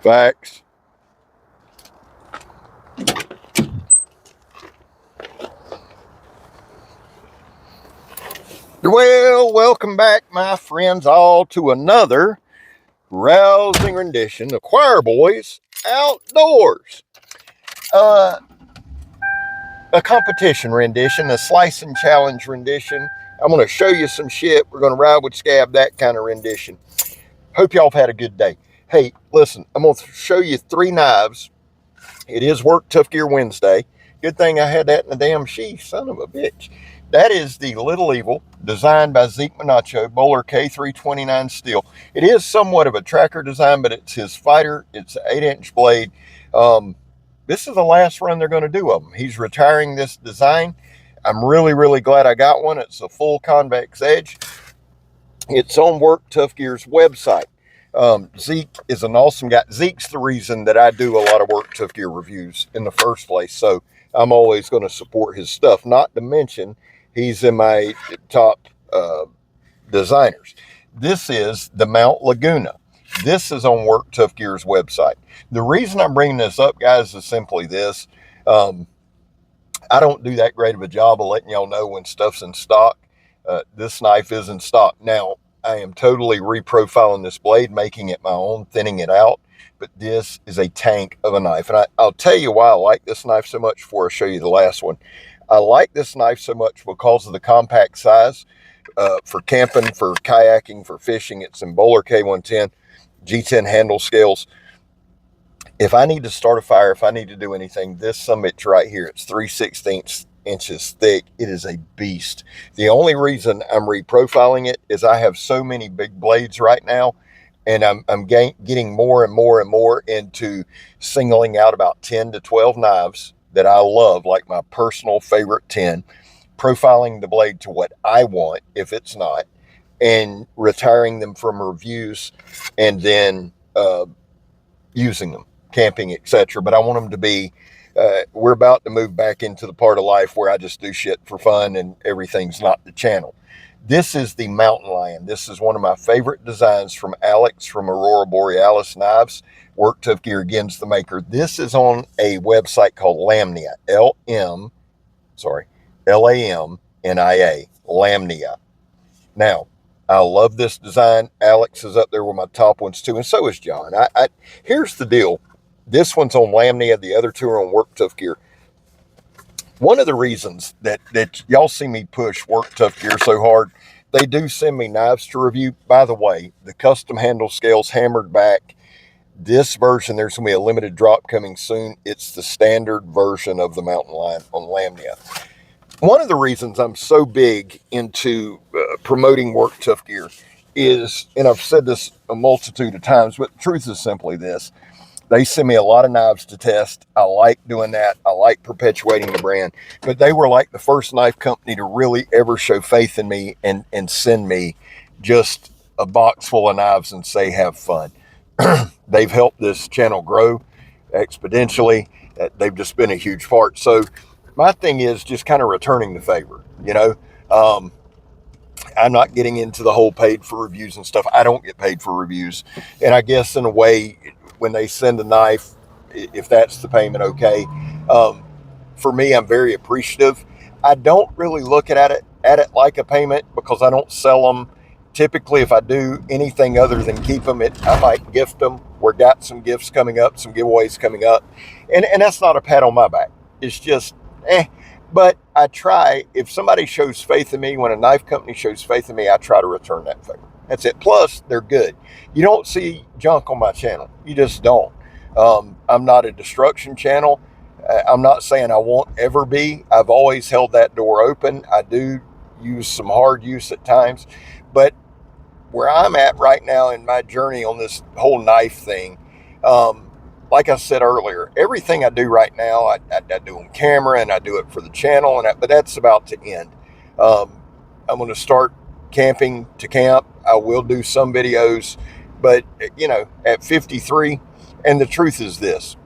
Facts. Well, welcome back, my friends, all to another rousing rendition of Choir Boys Outdoors. A competition rendition, a slice and challenge rendition. I'm going to show you some shit. We're going to ride with Scab, that kind of rendition. Hope y'all have had a good day. Hey, listen, I'm going to show you 3 knives. It is Work Tough Gear Wednesday. Good thing I had that in the damn sheath, son of a bitch. That is the Little Evil, designed by Zeke Manacho, Bowler K329 steel. It is somewhat of a tracker design, but it's his fighter. It's an 8-inch blade. This is the last run they're going to do of them. He's retiring this design. I'm really, really glad I got one. It's a full convex edge. It's on Work Tough Gear's website. Zeke is an awesome guy. Zeke's the reason that I do a lot of Work Tough Gear reviews in the first place. So I'm always going to support his stuff. Not to mention, he's in my top designers. This is the Mount Laguna. This is on Work Tough Gear's website. The reason I'm bringing this up, guys, is simply this. I don't do that great of a job of letting y'all know when stuff's in stock. This knife is in stock. Now, I am totally reprofiling this blade, making it my own, thinning it out. But this is a tank of a knife. And I'll tell you why I like this knife so much before I show you the last one. I like this knife so much because of the compact size. For camping, for kayaking, for fishing, it's in Bowler K110, G10 handle scales. If I need to start a fire, if I need to do anything, this summit right here, it's 3/16 inches thick. It is a beast. The only reason I'm reprofiling it is I have so many big blades right now, and I'm getting more and more and more into singling out about 10 to 12 knives that I love, like my personal favorite 10, profiling the blade to what I want if it's not, and retiring them from reviews and then using them, camping, etc. But I want them to be, we're about to move back into the part of life where I just do shit for fun and everything's not the channel. This is the Mountain Lion. This is one of my favorite designs from Alex from Aurora Borealis Knives. Work Tough Gear again's the maker. This is on a website called Lamnia, L-A-M-N-I-A, Lamnia. Now, I love this design. Alex is up there with my top ones too, and so is John. Here's the deal. This one's on Lamnia. The other 2 are on Work Tough Gear. One of the reasons that y'all see me push Work Tough Gear so hard, they do send me knives to review. By the way, the custom handle scales hammered back. This version, there's going to be a limited drop coming soon. It's the standard version of the Mountain Lion on Lamnia. One of the reasons I'm so big into promoting Work Tough Gear is, and I've said this a multitude of times, but the truth is simply this. They send me a lot of knives to test. I like doing that. I like perpetuating the brand. But they were like the first knife company to really ever show faith in me and send me just a box full of knives and say, have fun. They've helped this channel grow exponentially. They've just been a huge part. So my thing is just kind of returning the favor, you know. I'm not getting into the whole paid for reviews and stuff. I don't get paid for reviews. And I guess in a way, when they send a knife, if that's the payment, okay. For me, I'm very appreciative. I don't really look at it like a payment because I don't sell them. Typically, if I do anything other than keep them, I might gift them. We've got some gifts coming up, some giveaways coming up. And that's not a pat on my back. It's just, But I try, if somebody shows faith in me, when a knife company shows faith in me, I try to return that favor. That's it. Plus, they're good. You don't see junk on my channel. You just don't. I'm not a destruction channel. I'm not saying I won't ever be. I've always held that door open. I do use some hard use at times. But where I'm at right now in my journey on this whole knife thing, like I said earlier, everything I do right now, I do on camera and I do it for the channel, but that's about to end. I'm going to start camping to camp. I will do some videos, but you know, at 53, and the truth is this,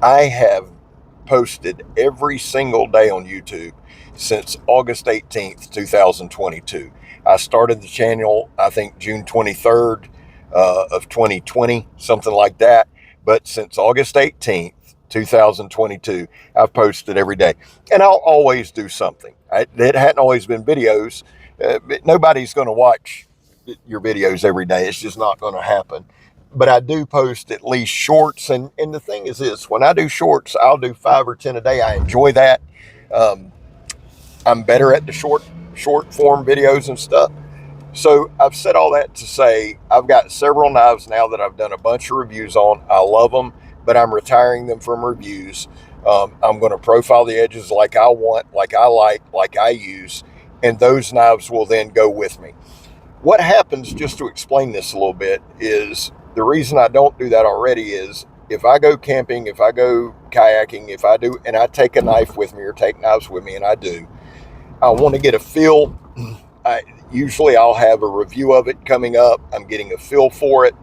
I have posted every single day on YouTube since August 18th, 2022. I started the channel, I think June 23rd. of 2020, something like that. But since August 18th, 2022, I've posted every day. And I'll always do something. It hadn't always been videos. But nobody's going to watch your videos every day. It's just not going to happen. But I do post at least shorts. And the thing is this, when I do shorts, I'll do 5 or 10 a day. I enjoy that. I'm better at the short form videos and stuff. So I've said all that to say I've got several knives now that I've done a bunch of reviews on. I love them, but I'm retiring them from reviews. I'm going to profile the edges like I want, like I use, and those knives will then go with me. What happens, just to explain this a little bit, is the reason I don't do that already is if I go camping, if I go kayaking, if I do, and I take a knife with me or take knives with me, and I do, I want to get a feel. Usually I'll have a review of it coming up. I'm getting a feel for it.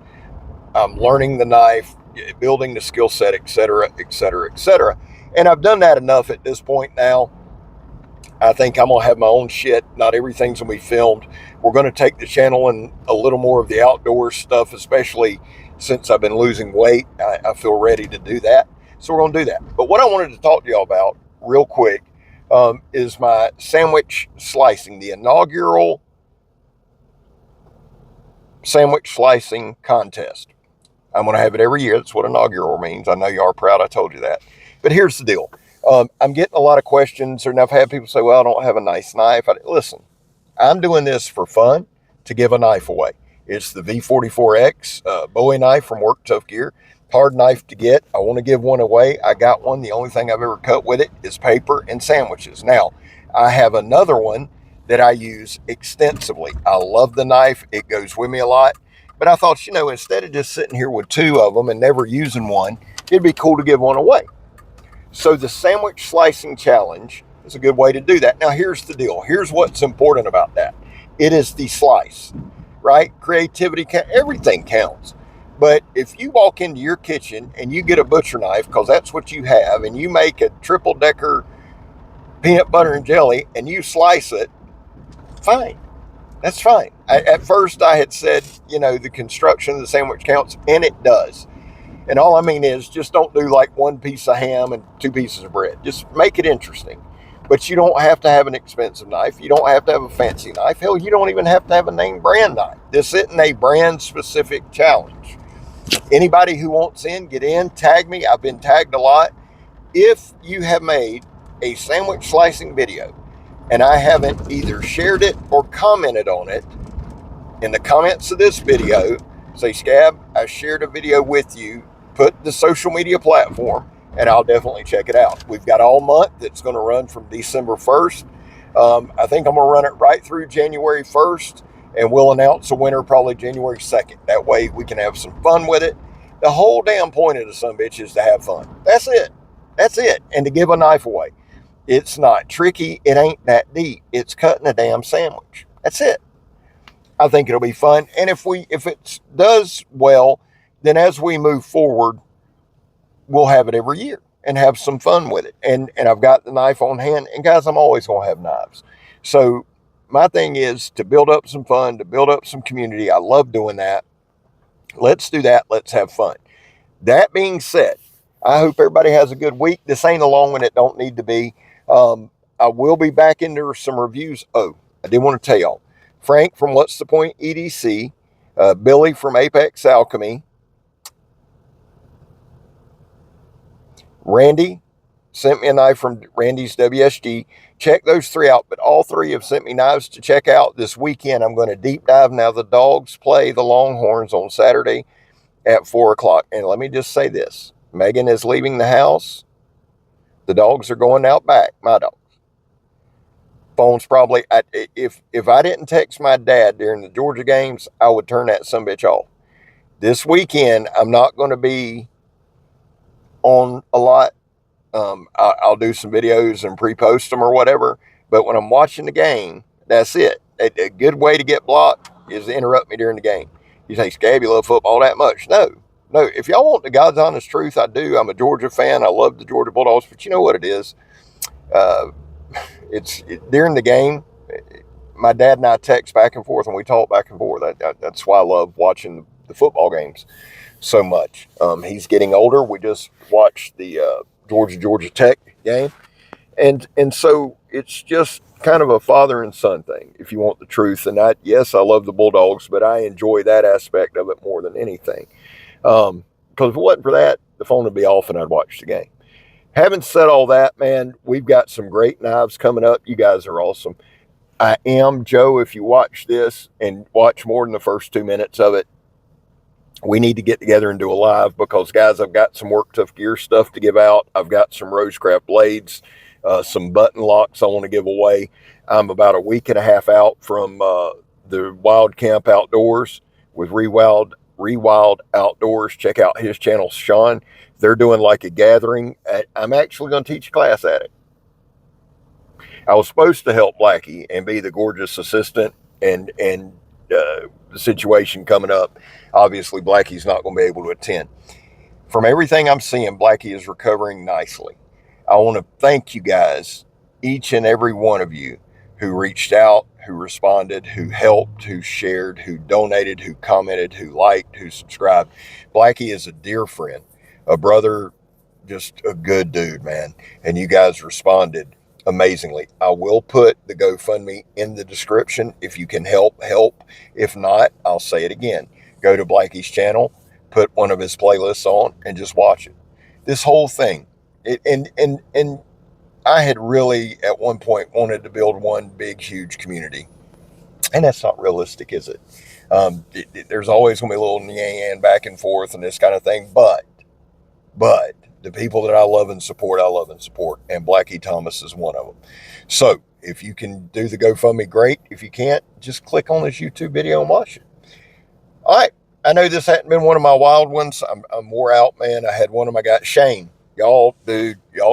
I'm learning the knife, building the skill set, etc., etc., etc. And I've done that enough at this point now. I think I'm going to have my own shit. Not everything's going to be filmed. We're going to take the channel and a little more of the outdoor stuff, especially since I've been losing weight. I feel ready to do that. So we're going to do that. But what I wanted to talk to y'all about real quick is my sandwich slicing, the inaugural sandwich slicing contest. I'm going to have it every year. That's what inaugural means. I know you are proud I told you that. But here's the deal. I'm getting a lot of questions, and I've had people say, well, I don't have a nice knife. Listen, I'm doing this for fun to give a knife away. It's the V44X Bowie knife from Work Tough Gear. Hard knife to get. I want to give one away. I got one. The only thing I've ever cut with it is paper and sandwiches. Now, I have another one that I use extensively. I love the knife. It goes with me a lot. But I thought, instead of just sitting here with 2 of them and never using one, it'd be cool to give one away. So the sandwich slicing challenge is a good way to do that. Now, here's the deal. Here's what's important about that. It is the slice, right? Creativity, everything counts. But if you walk into your kitchen and you get a butcher knife, because that's what you have, and you make a triple-decker peanut butter and jelly and you slice it, fine. That's fine. At first I had said, the construction of the sandwich counts, and it does. And all I mean is just don't do like 1 piece of ham and 2 pieces of bread. Just make it interesting. But you don't have to have an expensive knife. You don't have to have a fancy knife. Hell, you don't even have to have a name brand knife. This isn't a brand specific challenge. Anybody who wants in, get in, tag me. I've been tagged a lot. If you have made a sandwich slicing video and I haven't either shared it or commented on it, in the comments of this video, say, Scab, I shared a video with you, put the social media platform, and I'll definitely check it out. We've got all month. It's going to run from December 1st. I think I'm going to run it right through January 1st, and we'll announce a winner probably January 2nd. That way we can have some fun with it. The whole damn point of the sumbitch is to have fun. That's it. That's it. And to give a knife away. It's not tricky. It ain't that deep. It's cutting a damn sandwich. That's it. I think it'll be fun. And if it does well, then as we move forward, we'll have it every year and have some fun with it. And I've got the knife on hand. And guys, I'm always going to have knives. So my thing is to build up some fun, to build up some community. I love doing that. Let's do that. Let's have fun. That being said, I hope everybody has a good week. This ain't a long one. It don't need to be. I will be back into some reviews. Oh, I did want to tell y'all. Frank from What's the Point EDC, Billy from Apex Alchemy, Randy sent me a knife from Randy's WSG. Check those 3 out, but all 3 have sent me knives to check out this weekend. I'm going to deep dive. Now the Dogs play the Longhorns on Saturday at 4 o'clock. And let me just say this. Megan is leaving the house. The dogs are going out back, my dogs. Phone's probably, if I didn't text my dad during the Georgia games, I would turn that sumbitch off. This weekend, I'm not going to be on a lot. I'll do some videos and pre-post them or whatever. But when I'm watching the game, that's it. A good way to get blocked is to interrupt me during the game. You say, Scab, you love football that much? No. If y'all want the God's honest truth, I do. I'm a Georgia fan. I love the Georgia Bulldogs. But you know what it is? During the game, my dad and I text back and forth and we talk back and forth. That's why I love watching the football games so much. He's getting older. We just watched the Georgia Tech game. And so it's just kind of a father and son thing, if you want the truth. And yes, I love the Bulldogs, but I enjoy that aspect of it more than anything. Because if it wasn't for that, the phone would be off and I'd watch the game. Having said all that, man, we've got some great knives coming up. You guys are awesome. I am, Joe, if you watch this and watch more than the first 2 minutes of it, we need to get together and do a live because, guys, I've got some Work Tough Gear stuff to give out. I've got some Rosecraft blades, some button locks I want to give away. I'm about a week and a half out from the Wild Camp Outdoors with Rewild Outdoors. Check out his channel, Sean. They're doing like a gathering. I'm actually going to teach a class at it. I was supposed to help Blackie and be the gorgeous assistant and the situation coming up. Obviously, Blackie's not going to be able to attend. From everything I'm seeing, Blackie is recovering nicely. I want to thank you guys, each and every one of you who reached out, who responded, who helped, who shared, who donated, who commented, who liked, who subscribed. Blackie is a dear friend, a brother, just a good dude, man. And you guys responded amazingly. I will put the GoFundMe in the description. If you can help. If not, I'll say it again. Go to Blackie's channel, put one of his playlists on, and just watch it. This whole thing, and I had really at one point wanted to build one big, huge community, and that's not realistic, is it? There's always going to be a little yan back and forth and this kind of thing, but the people that I love and support, and Blackie Thomas is one of them. So if you can do the GoFundMe, great. If you can't, just click on this YouTube video and watch it. All right. I know this hadn't been one of my wild ones. I'm wore out, man. I had one of my guys, Shane. Y'all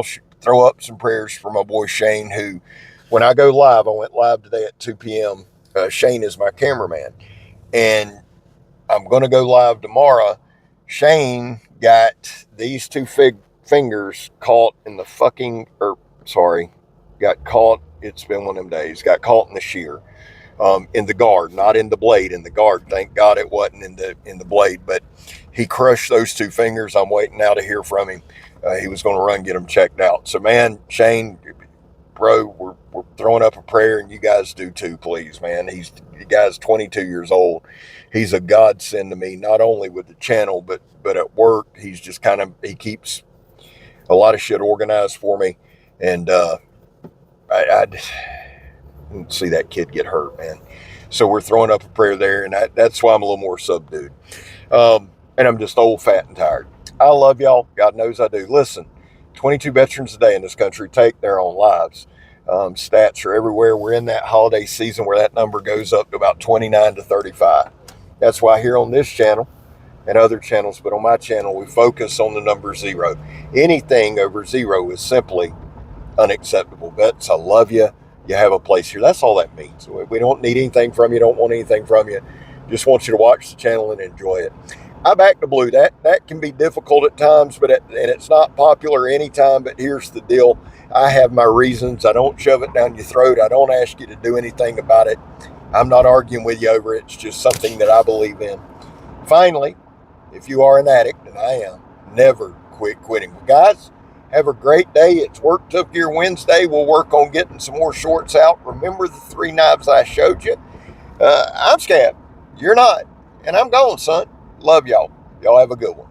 should throw up some prayers for my boy Shane, who, when I go live, I went live today at 2 p.m. Shane is my cameraman. And I'm going to go live tomorrow. Shane got these two fingers caught in the got caught. It's been one of them days. Got caught in the shear. In the guard, not in the blade, in the guard. Thank God it wasn't in the blade, but he crushed those two fingers. I'm waiting now to hear from him. He was going to run, get them checked out. So, man, Shane, bro, we're throwing up a prayer, and you guys do too, please, man. The guy's 22 years old. He's a godsend to me, not only with the channel, but at work. He's just he keeps a lot of shit organized for me. And I didn't see that kid get hurt, man. So we're throwing up a prayer there, and that's why I'm a little more subdued. And I'm just old, fat, and tired. I love y'all. God knows I do. Listen, 22 veterans a day in this country take their own lives. Stats are everywhere. We're in that holiday season where that number goes up to about 29 to 35. That's why here on this channel and other channels, but on my channel, we focus on the number 0. Anything over 0 is simply unacceptable. Vets, I love you. You have a place here. That's all that means. We don't need anything from you. Don't want anything from you. Just want you to watch the channel and enjoy it. I back the blue. That can be difficult at times, and it's not popular anytime, but here's the deal. I have my reasons. I don't shove it down your throat. I don't ask you to do anything about it. I'm not arguing with you over it. It's just something that I believe in. Finally, if you are an addict, and I am, never quit quitting. Guys, have a great day. It's Work Tough Gear Wednesday. We'll work on getting some more shorts out. Remember the 3 knives I showed you? I'm Scab. You're not. And I'm gone, son. Love y'all. Y'all have a good one.